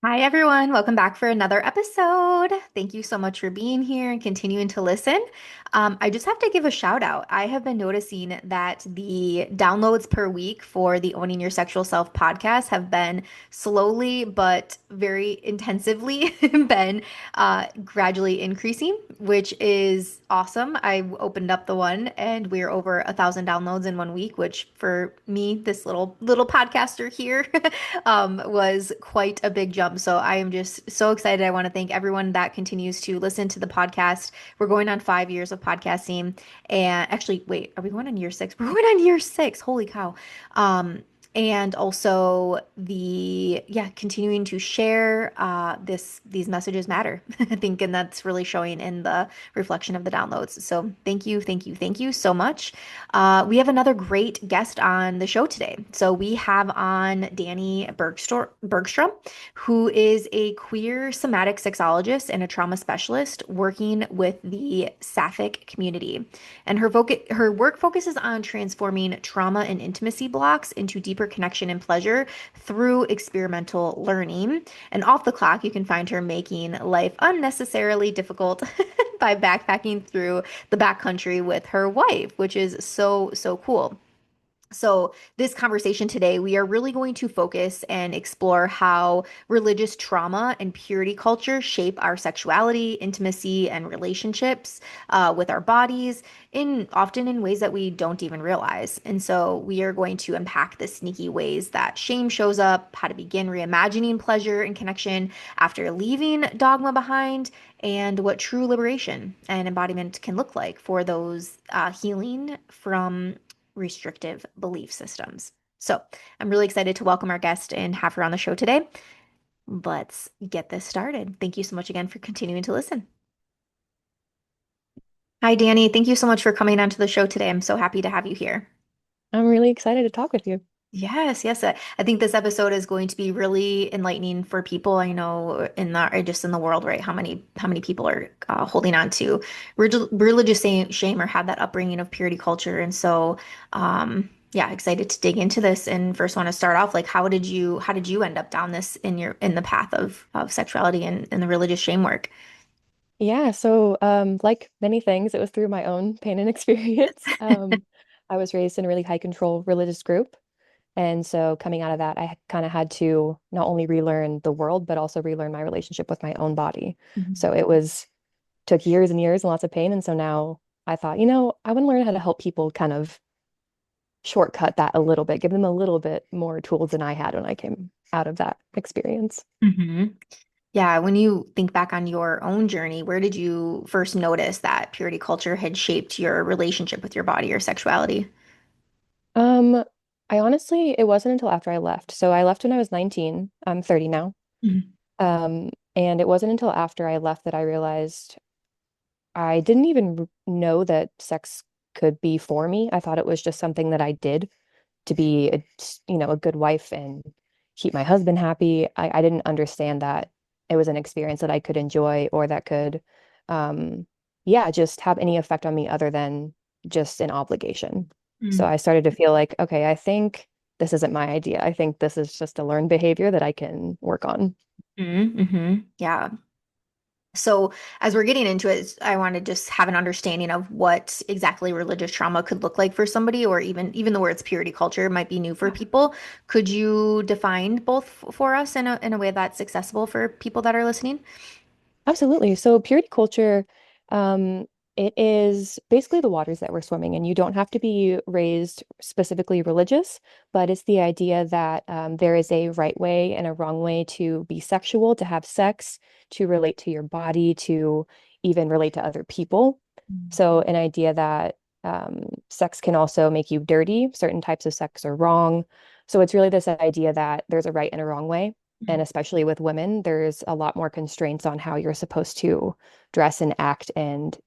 Hi, everyone. Welcome back for another episode. Thank you so much for being here and continuing to listen. I just have to give a shout out. I have been noticing that the downloads per week for the Owning Your Sexual Self podcast have been slowly but very intensively been gradually increasing, which is awesome. I opened up the one and we're over 1,000 downloads in 1 week, which for me, this little podcaster here, was quite a big jump. So I am just so excited. I want to thank everyone that continues to listen to the podcast. We're going on 5 years of podcasting. And actually, wait, are we going on year six? We're going on year six. Holy cow. And also continuing to share these messages matter. I think, and that's really showing in the reflection of the downloads. So thank you so much. We have another great guest on the show today. So we have on Bergstrom, who is a queer somatic sexologist and a trauma specialist working with the sapphic community. And her work focuses on transforming trauma and intimacy blocks into deeper connection and pleasure through experimental learning. And off the clock, you can find her making life unnecessarily difficult by backpacking through the backcountry with her wife, which is so cool. So, this conversation today, we are really going to focus and explore how religious trauma and purity culture shape our sexuality, intimacy, and relationships with our bodies in often in ways that we don't even realize. And so, we are going to unpack the sneaky ways that shame shows up, how to begin reimagining pleasure and connection after leaving dogma behind, and what true liberation and embodiment can look like for those healing from restrictive belief systems. So I'm really excited to welcome our guest and have her on the show today. Let's get this started. Thank you so much again for continuing to listen. Hi, Danie. Thank you so much for coming onto the show today. I'm so happy to have you here. I'm really excited to talk with you. Yes. I think this episode is going to be really enlightening for people. I know just in the world, right? How many people are holding on to religious shame or have that upbringing of purity culture, and so yeah, excited to dig into this. And first, want to start off like how did you end up down this in the path of sexuality and the religious shame work? Yeah, so like many things, it was through my own pain and experience. I was raised in a really high control religious group. And so coming out of that, I kind of had to not only relearn the world, but also relearn my relationship with my own body. Mhm. So took years and years and lots of pain. And so now I thought, I want to learn how to help people kind of shortcut that a little bit, give them a little bit more tools than I had when I came out of that experience. Mhm. Yeah, when you think back on your own journey, where did you first notice that purity culture had shaped your relationship with your body or sexuality? Um, I honestly, it wasn't until after I left. So I left when I was 19. I'm 30 now. Mhm. And it wasn't until after I left that I realized I didn't even know that sex could be for me. I thought it was just something that I did to be a good wife and keep my husband happy. I didn't understand that it was an experience that I could enjoy or that could, yeah, just have any effect on me other than just an obligation. So I started to feel like, okay, I think this isn't my idea. I think this is just a learned behavior that I can work on. Mm-hmm. Yeah. So as we're getting into it, I want to just have an understanding of what exactly religious trauma could look like for somebody, or even the words purity culture might be new for people. Could you define both for us in a way that's accessible for people that are listening? Absolutely. So purity culture, um, it is basically the waters that we're swimming in. You don't have to be raised specifically religious, but it's the idea that there is a right way and a wrong way to be sexual, to have sex, to relate to your body, to even relate to other people. So an idea that sex can also make you dirty. Certain types of sex are wrong. So it's really this idea that there's a right and a wrong way. And especially with women, there's a lot more constraints on how you're supposed to dress and act and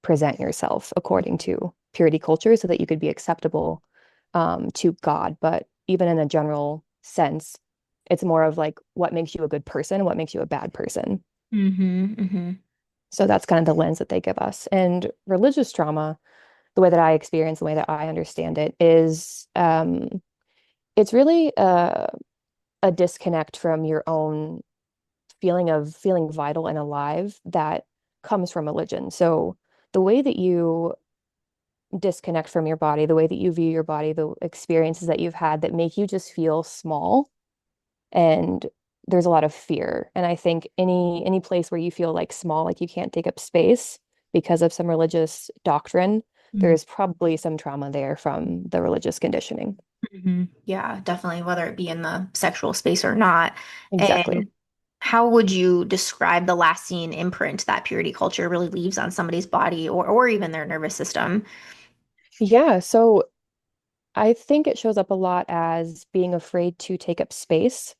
present yourself according to purity culture so that you could be acceptable to God. But even in a general sense, it's more of like what makes you a good person, what makes you a bad person. Mm-hmm. Mm-hmm. So that's kind of the lens that they give us. And religious trauma, the way that I experience, the way that I understand it, is it's really a disconnect from your own feeling of feeling vital and alive that comes from religion. So the way that you disconnect from your body, the way that you view your body, the experiences that you've had that make you just feel small, and there's a lot of fear. And I think any place where you feel like small, like you can't take up space because of some religious doctrine, there's probably some trauma there from the religious conditioning. Mm-hmm. Yeah, definitely, whether it be in the sexual space or not. Exactly. And how would you describe the lasting imprint that purity culture really leaves on somebody's body or even their nervous system? Yeah, so I think it shows up a lot as being afraid to take up space.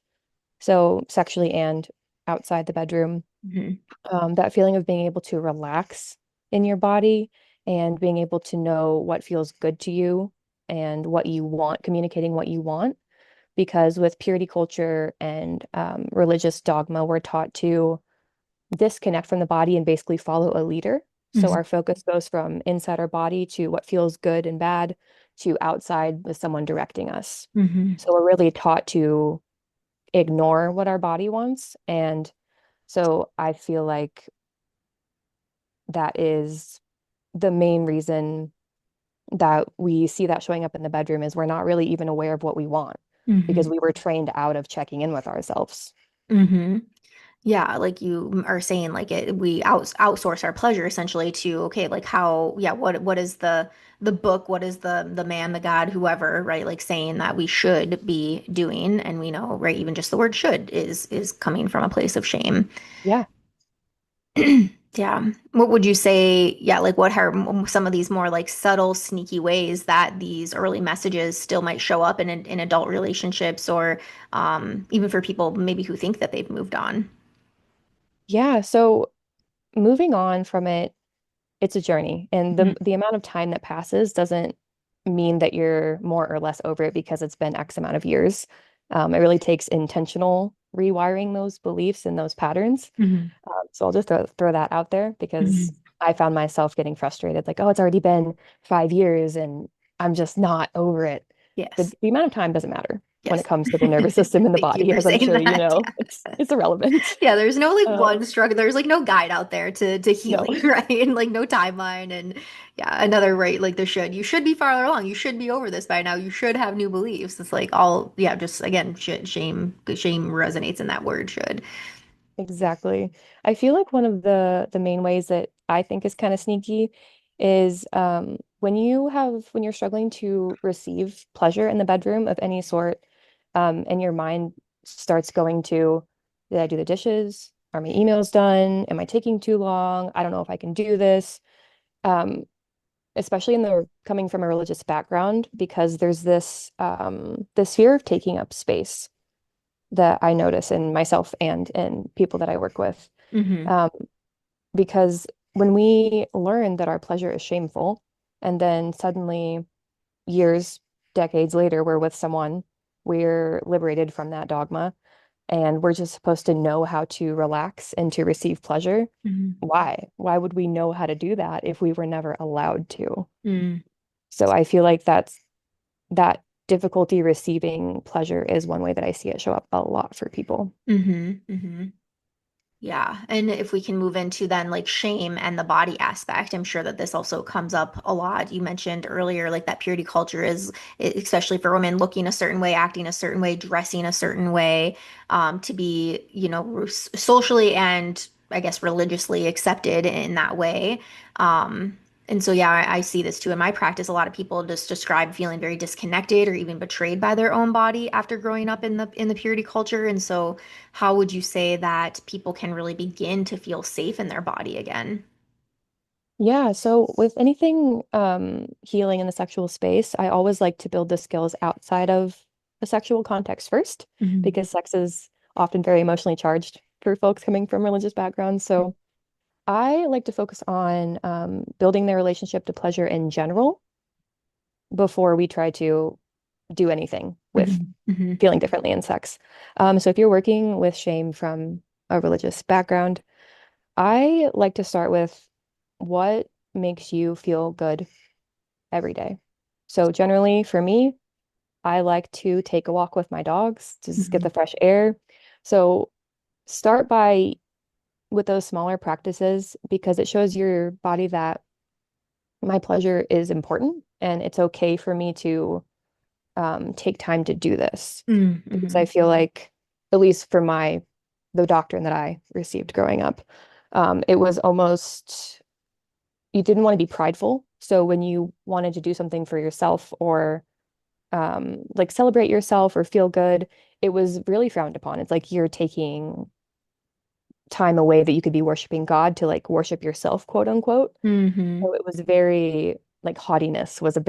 So sexually and outside the bedroom, Hmm. that feeling of being able to relax in your body and being able to know what feels good to you and what you want, communicating what you want. Because with purity culture and religious dogma, we're taught to disconnect from the body and basically follow a leader. So our focus goes from inside our body to what feels good and bad to outside with someone directing us. Hmm. So we're really taught to ignore what our body wants. And so I feel like that is the main reason that we see that showing up in the bedroom is we're not really even aware of what we want Hmm. because we were trained out of checking in with ourselves. Hmm. Yeah, like you are saying, like we outsource our pleasure essentially to, okay, like how, yeah, what is the book, what is the man, the God, whoever, right? Like saying that we should be doing, and we know, right? Even just the word should is coming from a place of shame. Yeah. Yeah. What would you say? Yeah, like what are some of these more like subtle, sneaky ways that these early messages still might show up in adult relationships or even for people maybe who think that they've moved on? Yeah. So moving on from it, it's a journey. And Mhm. the amount of time that passes doesn't mean that you're more or less over it because it's been X amount of years. It really takes intentional rewiring those beliefs and those patterns. Mhm. So I'll just throw that out there because Mhm. I found myself getting frustrated, like, oh, it's already been 5 years and I'm just not over it. Yes. The amount of time doesn't matter when it Yes. comes to the nervous system and the Thank you body, for as I'm saying sure you that. know. Yeah. It's irrelevant. Yeah, there's no like Uh, one struggle. There's like no guide out there to no, healing, right? And like no timeline and yeah, another right like there should. You should be farther along. You should be over this by now. You should have new beliefs. It's like all yeah, just again, shame resonates in that word should. exactly. I feel like one of the main ways that I think is kind of sneaky is when you're struggling to receive pleasure in the bedroom of any sort, and your mind starts going to, did I do the dishes? Are my emails done? Am I taking too long? I don't know if I can do this. Um, Especially in the coming from a religious background, because there's this fear of taking up space that I notice in myself and in people that I work with. Hmm. Um, because when we learn that our pleasure is shameful, and then suddenly years, decades later, we're with someone, we're liberated from that dogma, and we're just supposed to know how to relax and to receive pleasure. Hmm. Why? Why would we know how to do that if we were never allowed to? Hmm. So I feel like that difficulty receiving pleasure is one way that I see it show up a lot for people. Hmm. Hmm. Yeah. And if we can move into then like shame and the body aspect, I'm sure that this also comes up a lot. You mentioned earlier, like that purity culture is, especially for women, looking a certain way, acting a certain way, dressing a certain way, to be, socially and I guess religiously accepted in that way. And so, yeah, I see this too in my practice. A lot of people just describe feeling very disconnected or even betrayed by their own body after growing up in the purity culture. And so, how would you say that people can really begin to feel safe in their body again? Yeah, so with anything healing in the sexual space, I always like to build the skills outside of a sexual context first, Hmm. because sex is often very emotionally charged for folks coming from religious backgrounds. So I like to focus on building their relationship to pleasure in general before we try to do anything with Hmm. Hmm. feeling differently in sex. So if you're working with shame from a religious background, I like to start with what makes you feel good every day. So generally for me, I like to take a walk with my dogs to just get the Hmm. fresh air. So start by with those smaller practices because it shows your body that my pleasure is important and it's okay for me to take time to do this because I Mm-hmm. feel like, at least for the doctrine that I received growing up, it was almost you didn't want to be prideful. So when you wanted to do something for yourself or like celebrate yourself or feel good, it was really frowned upon. It's like you're taking time away that you could be worshiping God to like worship yourself, quote unquote. Mm-hmm. So it was very like haughtiness was a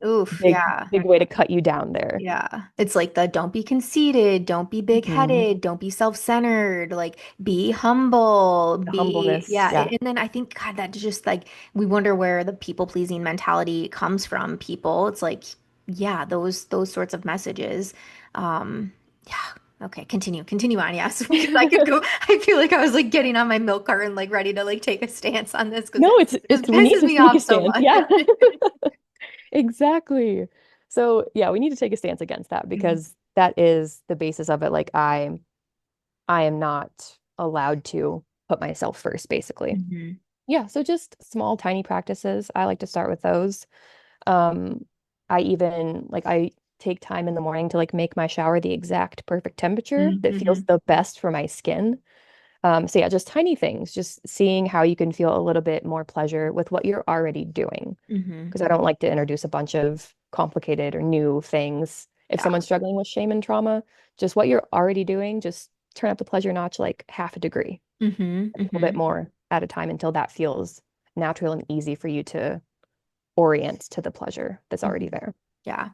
Oof, big, yeah. big way to cut you down there. Yeah. It's like the don't be conceited, don't be Mhm. big-headed, don't be self-centered, like be humble, The be humbleness. yeah. Yeah. And then I think God, that just like we wonder where the people-pleasing mentality comes from people. It's like, yeah, those sorts of messages. Yeah. Okay, continue on, yes, because I could go. I feel like I was like getting on my milk carton, like ready to like take a stance on this because No, it just we need pisses to me take a off so stance. much. Yeah. Exactly. So yeah, we need to take a stance against that because that is the basis of it. Like I am not allowed to put myself first, basically. Mhm. Yeah, so just small, tiny practices. I like to start with those. Um, I even like I take time in the morning to like make my shower the exact perfect temperature that feels Mhm. the best for my skin. So yeah, just tiny things, just seeing how you can feel a little bit more pleasure with what you're already doing. Mhm. Because I don't like to introduce a bunch of complicated or new things. If Yeah. someone's struggling with shame and trauma, just what you're already doing, just turn up the pleasure notch like half a degree, Mhm. a little bit Mhm. more at a time until that feels natural and easy for you to orient to the pleasure that's already Mhm. there. Yeah.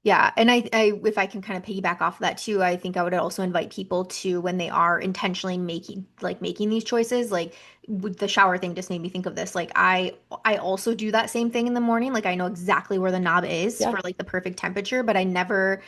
Yeah, and if I can kind of piggyback off of that too, I think I would also invite people to when they are intentionally making these choices, like with the shower thing just made me think of this. Like I also do that same thing in the morning. Like I know exactly where the knob is Yeah. for like the perfect temperature, but I never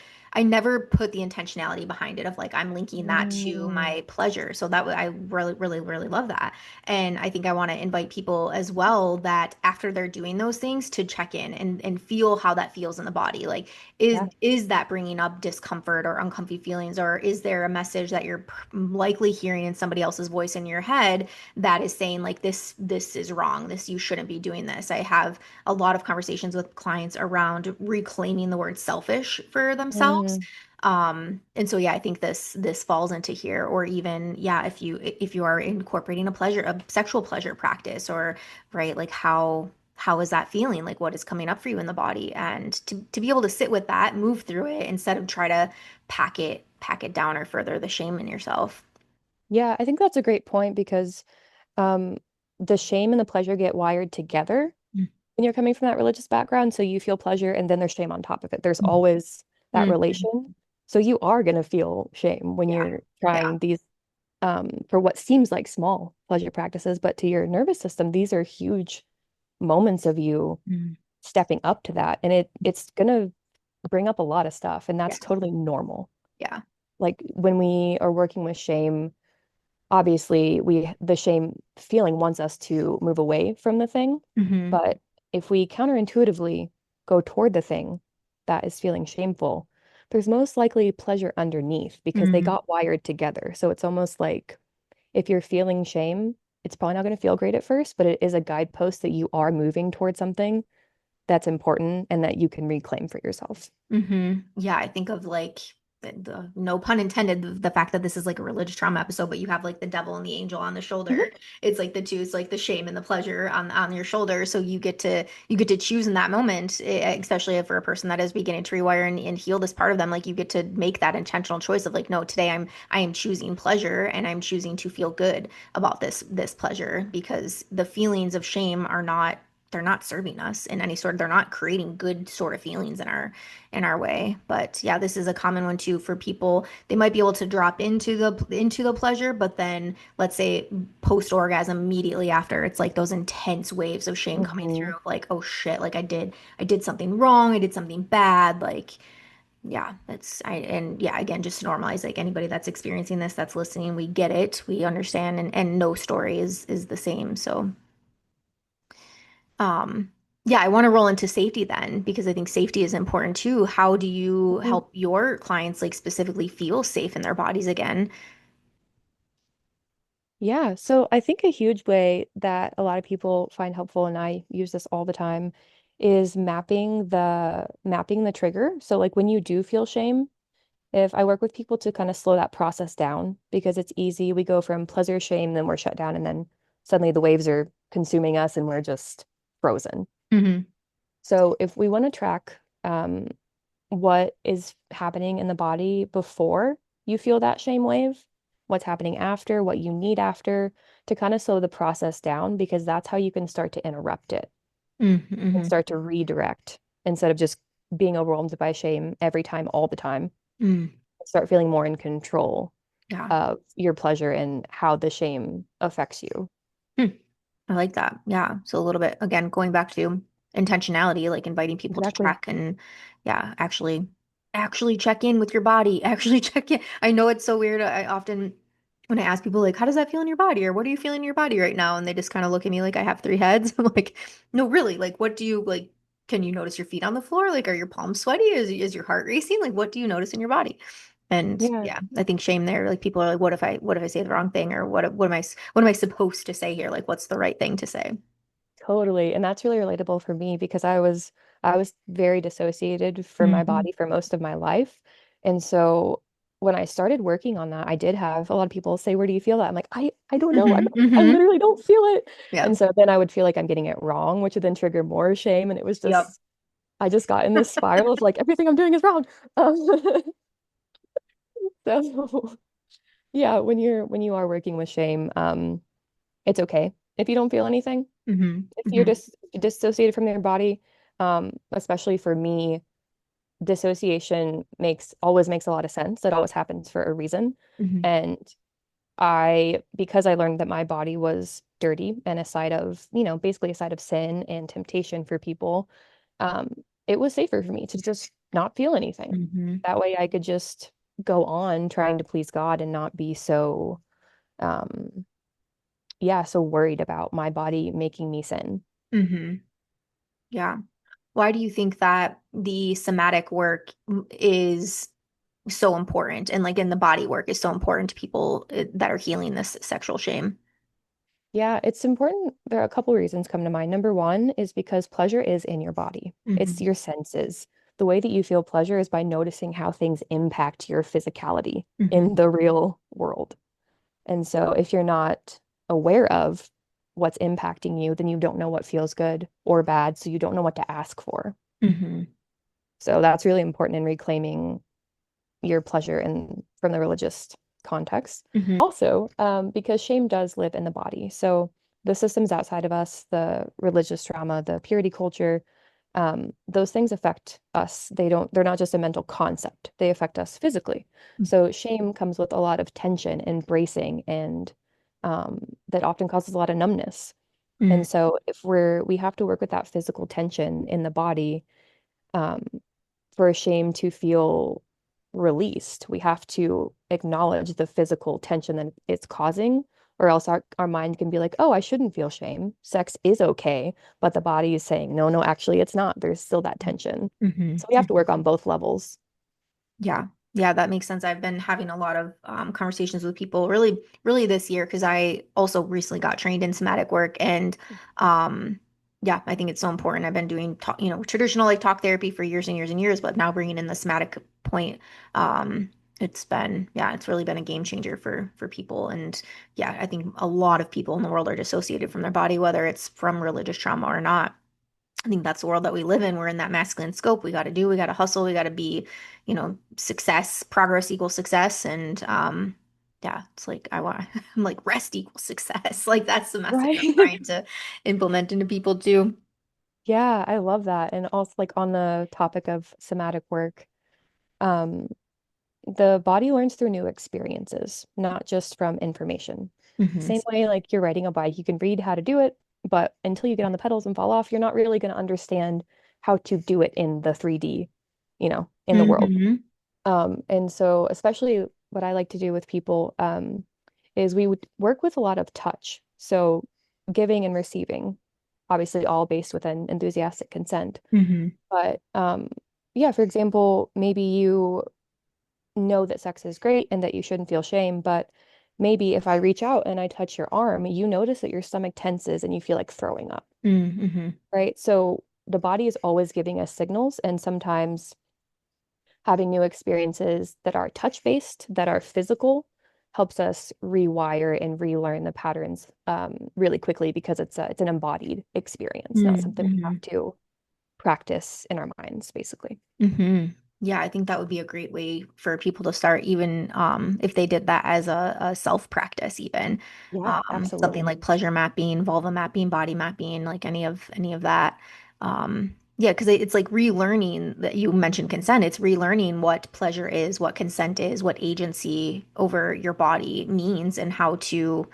put the intentionality behind it of like I'm linking that to Mm, my pleasure. So I really, really, really love that. And I think I want to invite people as well that after they're doing those things to check in and feel how that feels in the body. Like is yeah. is that bringing up discomfort or uncomfy feelings, or is there a message that you're likely hearing in somebody else's voice in your head that is saying like this is wrong, this you shouldn't be doing this? I have a lot of conversations with clients around reclaiming the word selfish for themselves. Mm, And so yeah, I think this falls into here, or even yeah, if you are incorporating a sexual pleasure practice, or right, like how is that feeling? Like what is coming up for you in the body? And to be able to sit with that, move through it instead of try to pack it down or further the shame in yourself. yeah, I think that's a great point because um, the shame and the pleasure get wired together when you're coming from that religious background. So you feel pleasure and then there's shame on top of it. There's always that Mm-hmm. relation. So you are going to feel shame when Yeah. you're Yeah. trying these for what seems like small pleasure practices, but to your nervous system, these are huge moments of you Mm. stepping up to that. And it's gonna bring up a lot of stuff, and Yeah. that's totally normal. Yeah. Like when we are working with shame, obviously the shame feeling wants us to move away from the thing. Mm-hmm. But if we counterintuitively go toward the thing that is feeling shameful, there's most likely pleasure underneath because they Mm-hmm. got wired together. So it's almost like if you're feeling shame, it's probably not going to feel great at first, but it is a guidepost that you are moving towards something that's important and that you can reclaim for yourself. Yeah, I think of like no pun intended, the fact that this is like a religious trauma episode, but you have like the devil and the angel on the Mhm. shoulder. It's like the two, it's like the shame and the pleasure on your shoulder. So you get to choose in that moment, especially for a person that is beginning to rewire and heal this part of them. Like you get to make that intentional choice of like, no, today I am choosing pleasure and I'm choosing to feel good about this pleasure because the feelings of shame are not. They're not serving us in any sort. They're not creating good sort of feelings in our way. But yeah, this is a common one too for people. They might be able to drop into the pleasure, but then let's say post orgasm immediately after, it's like those intense waves of shame coming Mhm. through, like, oh shit, like I did something wrong, I did something bad, like yeah, and yeah, again, just to normalize like anybody that's experiencing this, that's listening, we get it, we understand, and no story is the same. So um, yeah, I want to roll into safety then because I think safety is important too. How do you Mhm. help your clients like specifically feel safe in their bodies again? Yeah, so I think a huge way that a lot of people find helpful, and I use this all the time, is mapping the trigger. So like when you do feel shame, if I work with people to kind of slow that process down because it's easy, we go from pleasure, shame, then we're shut down, and then suddenly the waves are consuming us and we're just frozen. Hmm. So if we want to track what is happening in the body before you feel that shame wave, what's happening after, what you need after, to kind of slow the process down, because that's how you can start to interrupt it and Mm-hmm. start to redirect instead of just being overwhelmed by shame every time, all the time. Mm. Start feeling more in control Yeah. of your pleasure and how the shame affects you. Hmm. I like that. Yeah. So a little bit, again, going back to intentionality, like inviting people to Exactly. track and yeah, actually check in with your body, actually check in. I know it's so weird. I often, when I ask people like, how does that feel in your body? Or what are you feeling in your body right now? And they just kind of look at me like I have three heads. I'm like, no, really, like, what do you like? Can you notice your feet on the floor? Like, are your palms sweaty? Is your heart racing? Like, what do you notice in your body? And Yeah, yeah, I think shame there, like people are like, what if I say the wrong thing? Or what am I supposed to say here? Like, what's the right thing to say? totally. And that's really relatable for me because I was very dissociated from my Hmm. body for most of my life. And so when I started working on that, I did have a lot of people say, "Where do you feel that?" I'm like, I don't know. Hmm. I Hmm. literally don't feel it." Yeah. And so then I would feel like I'm getting it wrong, which would then trigger more shame. And it was Yep. just I just got in this spiral of like everything I'm doing is wrong. Um, so yeah, when you are working with shame, it's okay if you don't feel anything. Hmm. If you're Hmm. just dissociated from your body, especially for me, dissociation makes always makes a lot of sense. It always happens for a reason. Hmm. And because I learned that my body was dirty and a side of, basically a side of sin and temptation for people, um, it was safer for me to just not feel anything. Hmm. That way I could just go on trying to please God and not be so, um, yeah, so worried about my body making me sin. Hmm. Yeah. Why do you think that the somatic work is so important and like in the body work is so important to people that are healing this sexual shame? Yeah, it's important. There are a couple reasons come to mind. Number one is because pleasure is in your body. It's Hmm. your senses. The way that you feel pleasure is by noticing how things impact your physicality Hmm. in the real world. And so if you're not aware of what's impacting you, then you don't know what feels good or bad, so you don't know what to ask for. Hmm. So that's really important in reclaiming your pleasure in from the religious context. Hmm. Also, because shame does live in the body. So the systems outside of us, the religious trauma, the purity culture, those things affect us. They're not just a mental concept. They affect us physically. So shame comes with a lot of tension and bracing and that often causes a lot of numbness. Hmm. And so if we have to work with that physical tension in the body, um, for shame to feel released, we have to acknowledge the physical tension that it's causing, or else our mind can be like, oh, I shouldn't feel shame. Sex is okay. But the body is saying, no, no, actually, it's not. There's still that tension. So we have to Hmm. work on both levels. Yeah. Yeah, that makes sense. I've been having a lot of conversations with people really this year because I also recently got trained in somatic work and um, yeah, I think it's so important. I've been doing traditional like talk therapy for years and years and years, but now bringing in the somatic point, it's really been a game changer for people. And yeah, I think a lot of people in the world are dissociated from their body, whether it's from religious trauma or not. I think that's the world that we live in. We're in that masculine scope. We got to hustle, we got to be, success, progress equals success. And yeah, it's like I'm like rest equals success. Like that's the message I'm Right. trying to implement into people too. Yeah, I love that. And also like on the topic of somatic work, um, the body learns through new experiences, not just from information. Hmm. Same way, like you're riding a bike, you can read how to do it, but until you get on the pedals and fall off, you're not really going to understand how to do it in the 3D, in the world. Hmm. And so, especially what I like to do with people, is we would work with a lot of touch. So, giving and receiving, obviously, all based within enthusiastic consent. Hmm. But yeah, for example, maybe you know that sex is great and that you shouldn't feel shame, but maybe if I reach out and I touch your arm, you notice that your stomach tenses and you feel like throwing up, Mm-hmm. right? So the body is always giving us signals, and sometimes having new experiences that are touch-based, that are physical, helps us rewire and relearn the patterns really quickly because it's an embodied experience, not something we Mm-hmm. have to practice in our minds, basically. Hmm. Yeah, I think that would be a great way for people to start, even if they did that as a self-practice, even Yeah, something absolutely. like pleasure mapping, vulva mapping, body mapping, like any of that. Yeah, because it's like relearning that you mentioned consent. It's relearning what pleasure is, what consent is, what agency over your body means, and how to,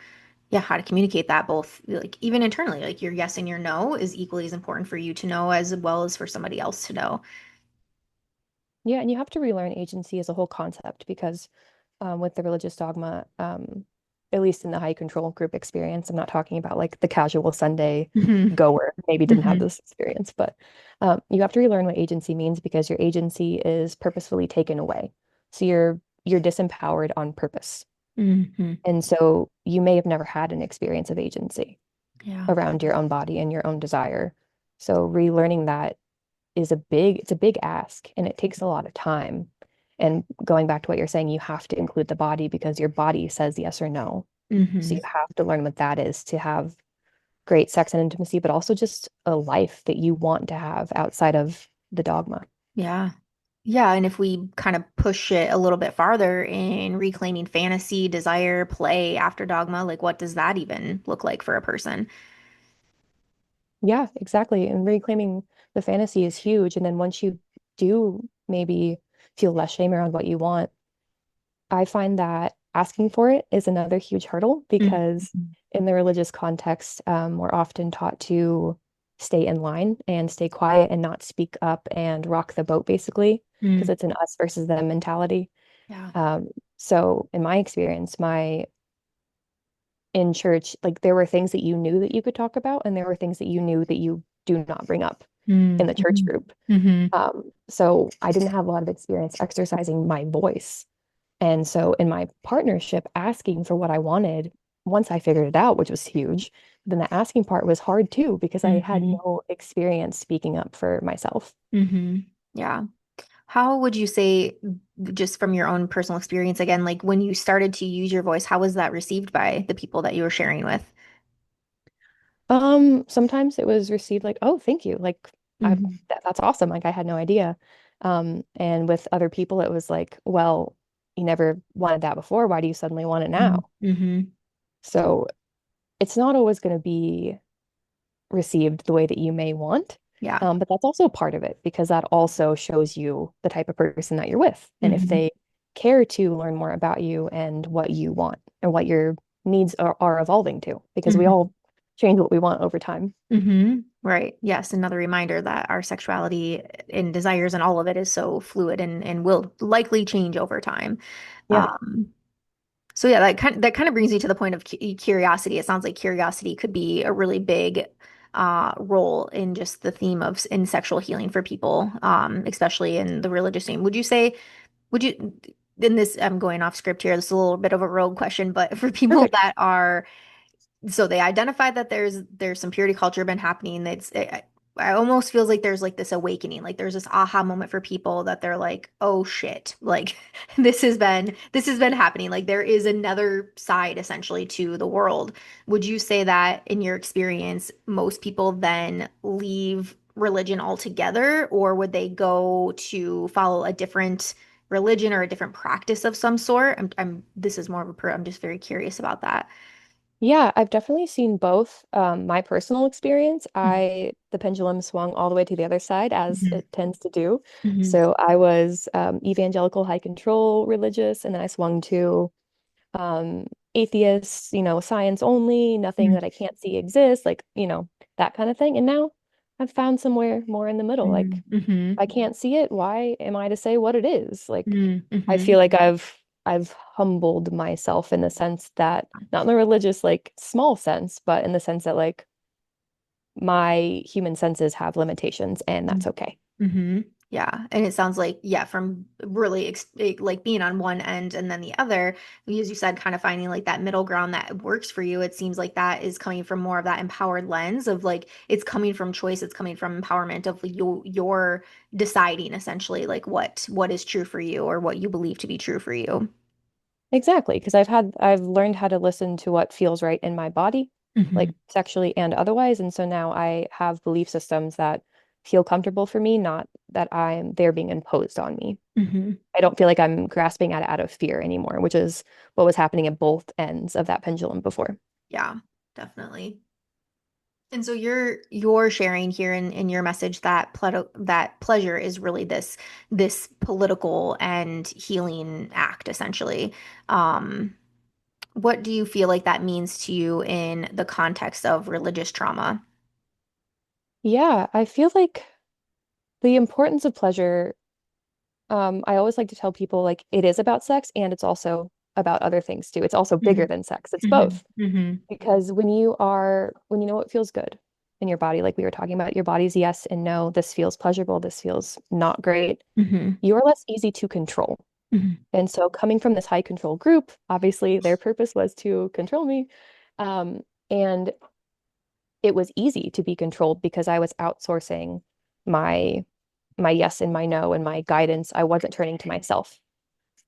yeah, how to communicate that both, like even internally, like your yes and your no is equally as important for you to know as well as for somebody else to know. Yeah, and you have to relearn agency as a whole concept because with the religious dogma, at least in the high control group experience, I'm not talking about like the casual Sunday Hmm. goer, maybe didn't have Hmm. this experience, but you have to relearn what agency means because your agency is purposefully taken away. So you're disempowered on purpose. Hmm. And so you may have never had an experience of agency Yeah. around your own body and your own desire. So relearning that it's a big ask and it takes a lot of time. And going back to what you're saying, you have to include the body because your body says yes or no. So Hmm. you have to learn what that is to have great sex and intimacy, but also just a life that you want to have outside of the dogma. Yeah. Yeah. And if we kind of push it a little bit farther in reclaiming fantasy, desire, play after dogma, like what does that even look like for a person? Yeah, exactly. And reclaiming the fantasy is huge. And then once you do maybe feel less shame around what you want, I find that asking for it is another huge hurdle because Mhm. in the religious context, we're often taught to stay in line and stay quiet and not speak up and rock the boat, basically, because Mm. it's an us versus them mentality. Yeah. Um, so in my experience, my in church, like there were things that you knew that you could talk about, and there were things that you knew that you do not bring up in the church Mm-hmm. group. Hmm. So I didn't have a lot of experience exercising my voice. And so in my partnership, asking for what I wanted, once I figured it out, which was huge, then the asking part was hard too, because I had Hmm. no experience speaking up for myself. Hmm. Yeah. How would you say, just from your own personal experience, again, like when you started to use your voice, how was that received by the people that you were sharing with? Sometimes it was received like, oh, thank you. Like Hmm. that's awesome. Like I had no idea. And with other people, it was like, well, you never wanted that before. Why do you suddenly want it now? Hmm. So it's not always going to be received the way that you may want. Yeah. But that's also part of it because that also shows you the type of person that you're with. And if Hmm. they care to learn more about you and what you want and what your needs are evolving to, because we Hmm. all change what we want over time. Hmm. Right. Yes. Another reminder that our sexuality and desires and all of it is so fluid and will likely change over time. Yeah. Um, so yeah, that kind of brings me to the point of curiosity. It sounds like curiosity could be a really big role in just the theme of in sexual healing for people, especially in the religious theme. Would you, in this, I'm going off script here. This is a little bit of a rogue question, but for people Perfect. that are so they identified that there's some purity culture been happening. I almost feels like there's like this awakening, like there's this aha moment for people that they're like, oh shit, like this has been happening. Like there is another side essentially to the world. Would you say that in your experience, most people then leave religion altogether, or would they go to follow a different religion or a different practice of some sort? This is more of I'm just very curious about that. Yeah, I've definitely seen both. My personal experience, the pendulum swung all the way to the other side, as Mhm. it tends to do. Mhm. So I was evangelical, high control, religious, and then I swung to atheists, science only, nothing Mhm. that I can't see exists, like, that kind of thing. And now I've found somewhere more in the middle. Like, Mhm. I can't see it. Why am I to say what it is? Like, Mhm. I Mhm. feel like I've humbled myself in the sense that not in the religious like small sense, but in the sense that like my human senses have limitations and that's okay. Mhm. Yeah. And it sounds like, yeah, from really like being on one end and then the other, as you said, kind of finding like that middle ground that works for you. It seems like that is coming from more of that empowered lens of like it's coming from choice, it's coming from empowerment of your deciding essentially like what is true for you or what you believe to be true for you. Exactly, because I've learned how to listen to what feels right in my body, Hmm. like sexually and otherwise, and so now I have belief systems that feel comfortable for me, not that they're being imposed on me. Hmm. I don't feel like I'm grasping at it out of fear anymore, which is what was happening at both ends of that pendulum before. Yeah, definitely. And so you're sharing here in your message that that pleasure is really this political and healing act essentially. Um, what do you feel like that means to you in the context of religious trauma? Yeah, I feel like the importance of pleasure, I always like to tell people like it is about sex and it's also about other things too. It's also bigger Hmm. than sex. It's Hmm. both. Hmm. Because when you know what feels good in your body, like we were talking about, your body's yes and no, this feels pleasurable, this feels not great, Hmm. you're less easy to control. Hmm. And so coming from this high control group, obviously their purpose was to control me. And it was easy to be controlled because I was outsourcing my my yes and my no and my guidance. I wasn't turning to myself.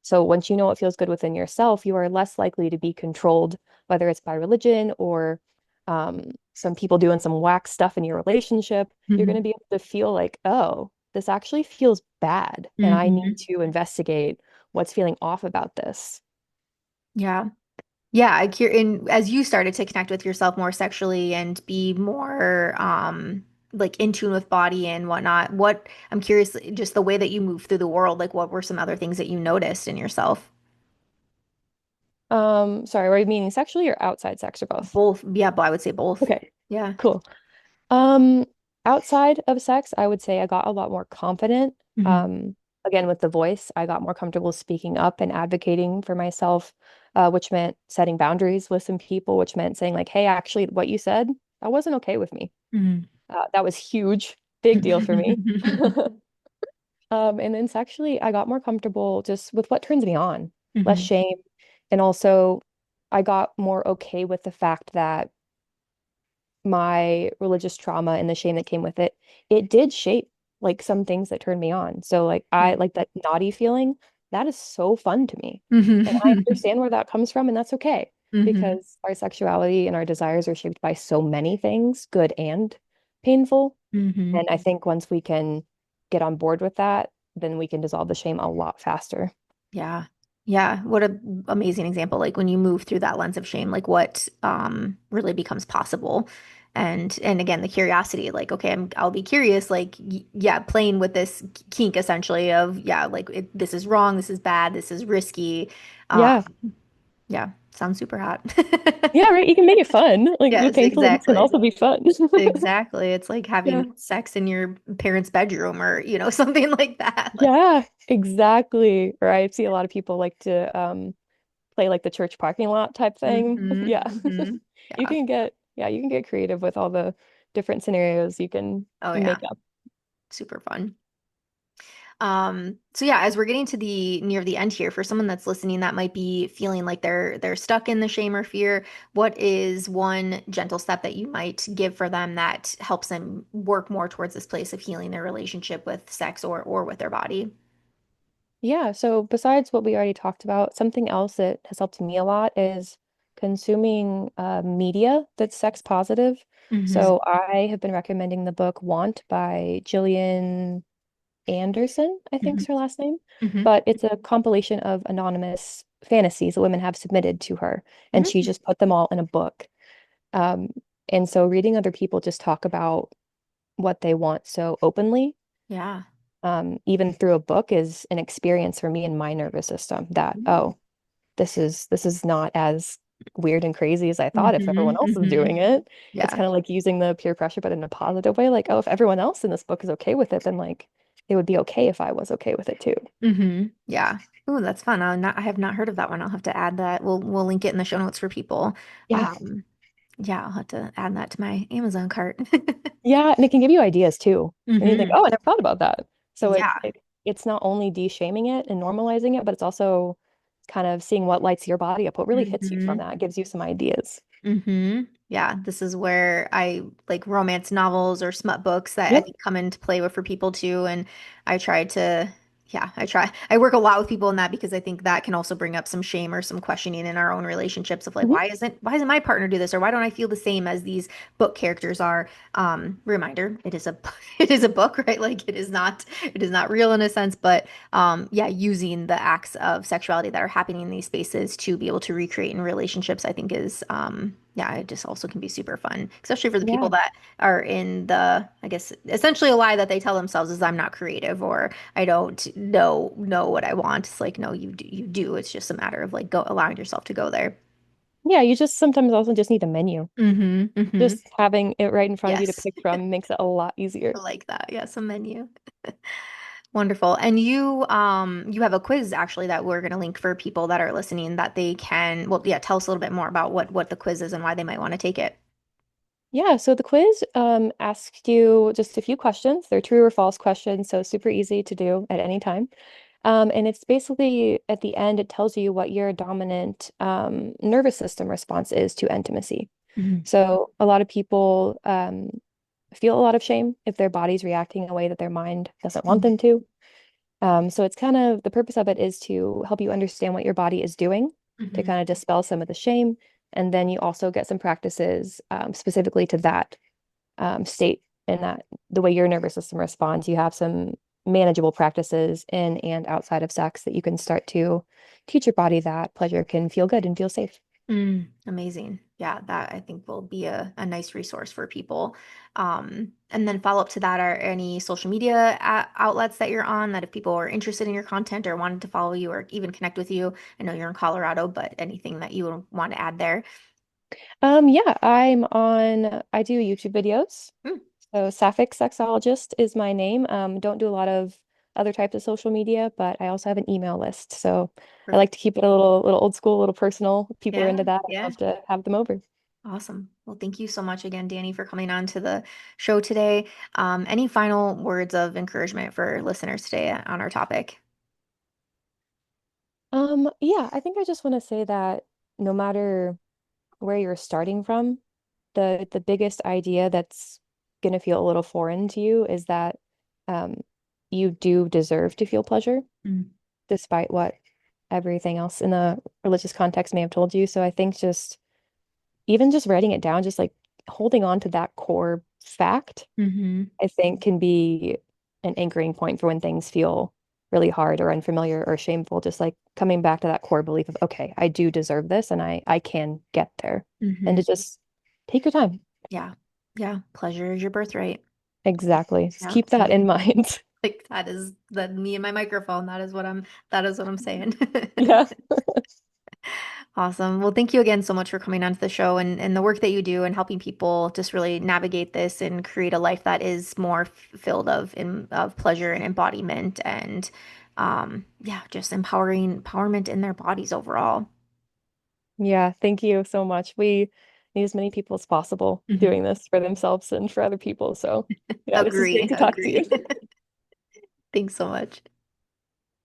So once you know what feels good within yourself, you are less likely to be controlled, whether it's by religion or some people doing some whack stuff in your relationship. You're going Hmm. to be able to feel like, oh, this actually feels bad, and I need Hmm. to investigate what's feeling off about this. Yeah. Yeah, and as you started to connect with yourself more sexually and be more like in tune with body and whatnot, what I'm curious, just the way that you move through the world, like what were some other things that you noticed in yourself? Sorry, are you meaning sexually or outside sex or both? Both. Yeah, but I would say both. Okay, Yeah. cool. Um, Outside of sex, I would say I got a lot more confident. Hmm. Um, Again, with the voice, I got more comfortable speaking up and advocating for myself, which meant setting boundaries with some people, which meant saying like, "Hey, actually, what you said, that wasn't okay with me." Hmm. That was huge, big deal for me. And then sexually, I got more comfortable just with what turns me on, less Hmm. shame, and also I got more okay with the fact that my religious trauma and the shame that came with it, it did shape like some things that turned me on. So like I Yeah. like that naughty feeling, that is so fun to me. And I Hmm. understand where that comes from, and that's okay Hmm. because our sexuality and our desires are shaped by so many things, good and painful. Hmm. And I think once we can get on board with that, then we can dissolve the shame a lot faster. Yeah. Yeah. What a amazing example. Like when you move through that lens of shame, like what really becomes possible. And again, the curiosity, like, okay, I'll be curious, like yeah, playing with this kink essentially of yeah, like this is wrong, this is bad, this is risky. Um, Yeah. yeah, sounds super hot. Yeah, right. You can make it fun. Like the Yes, painfulness can exactly. also be fun. Exactly. It's like Yeah. having sex in your parents' bedroom or, something like that. Like, Yeah, exactly. Or I see a lot of people like to play like the church parking lot type thing. hmm. Yeah. Hmm. Yeah. You can get creative with all the different scenarios you can Oh yeah. make up. Super fun. So yeah, as we're getting to the near the end here, for someone that's listening that might be feeling like they're stuck in the shame or fear, what is one gentle step that you might give for them that helps them work more towards this place of healing their relationship with sex or with their body? Yeah, so besides what we already talked about, something else that has helped me a lot is consuming media that's sex positive. Hmm. So I have been recommending the book Want by Gillian Anderson, I think's her last name. Hmm. But it's a compilation of anonymous fantasies that women have submitted to her, and she Hmm. just put them all in a book. Um, and so reading other people just talk about what they want so openly, Yeah. even through a book, is an experience for me and my nervous system that, oh, this is not as weird and crazy as I thought if everyone Hmm. else is Hmm. doing it. It's Yeah. kind of like using the peer pressure, but in a positive way. Like, oh, if everyone else in this book is okay with it, then like it would be okay if I was okay with it too. Hmm. Yeah. Oh, that's fun. I have not heard of that one. I'll have to add that. We'll link it in the show notes for people. Yeah. Um, yeah, I'll have to add that to my Amazon cart. Yeah. And it can give you ideas too. And you think, Hmm. oh, I never thought about that. So Yeah. it's not only de-shaming it and normalizing it, but it's also kind of seeing what lights your body up, what really hits you from Hmm. that, gives you some ideas. Yeah, this is where I like romance novels or smut books that I Yep. think come into play with for people too. And I try to, yeah, I work a lot with people in that because I think that can also bring up some shame or some questioning in our own relationships of like, Mhm. why doesn't my partner do this? Or why don't I feel the same as these book characters are? Reminder, it is a, it is a book, right? Like it is not real in a sense, but yeah, using the acts of sexuality that are happening in these spaces to be able to recreate in relationships, I think is, yeah, it just also can be super fun, especially for the people Yeah. that are in the, I guess, essentially a lie that they tell themselves is I'm not creative or I don't know what I want. It's like, no, you do. It's just a matter of like allowing yourself to go there. Yeah, you just sometimes also just need a menu. Mm-hmm. Mm-hmm. Just having it right in front of you to Yes. pick from makes it a lot I easier. like that. Yes, a menu. Wonderful. And you have a quiz actually that we're going to link for people that are listening that they can, well, yeah, tell us a little bit more about what the quiz is and why they might want to take it. Yeah, so the quiz asks you just a few questions. They're true or false questions, so super easy to do at any time. And it's basically at the end, it tells you what your dominant nervous system response is to intimacy. Mhm. So a lot of people feel a lot of shame if their body's reacting in a way that their mind doesn't want them to. So it's kind of the purpose of it is to help you understand what your body is doing to Mhm. kind of dispel some of the shame. And then you also get some practices specifically to that state and that the way your nervous system responds. You have some manageable practices in and outside of sex that you can start to teach your body that pleasure can feel good and feel safe. Amazing. Yeah, that I think will be a nice resource for people. And then follow up to that are any social media outlets that you're on that if people are interested in your content or wanted to follow you or even connect with you. I know you're in Colorado, but anything that you would want to add there. Yeah, I do YouTube videos. Mm, So sapphic sexologist is my name. Don't do a lot of other types of social media, but I also have an email list. So I like perfect. to keep it a little old school, a little personal. If people are Yeah, into that, I yeah. love to have them over. Awesome. Well, thank you so much again, Danny, for coming on to the show today. Any final words of encouragement for listeners today on our topic? Yeah, I think I just want to say that no matter where you're starting from, the biggest idea that's going to feel a little foreign to you is that um, you do deserve to feel pleasure, Mm. despite what everything else in the religious context may have told you. So I think just even just writing it down, just like holding on to that core fact, Hmm. I think can be an anchoring point for when things feel really hard or unfamiliar or shameful. Just like coming back to that core belief of, okay, I do deserve this and I can get there. And Hmm. to just take your time. Yeah. Yeah. Pleasure is your birthright. Exactly. Just Yeah. keep that in mind. Like that is that me and my microphone. That is what I'm saying. Yeah. Awesome. Well, thank you again so much for coming onto the show and the work that you do and helping people just really navigate this and create a life that is more filled of pleasure and embodiment and yeah, just empowerment in their bodies overall. Yeah. Thank you so much. We need as many people as possible Mhm. doing this for themselves and for other people. So yeah, this is great Agree, to talk to you. agree. Thanks so much.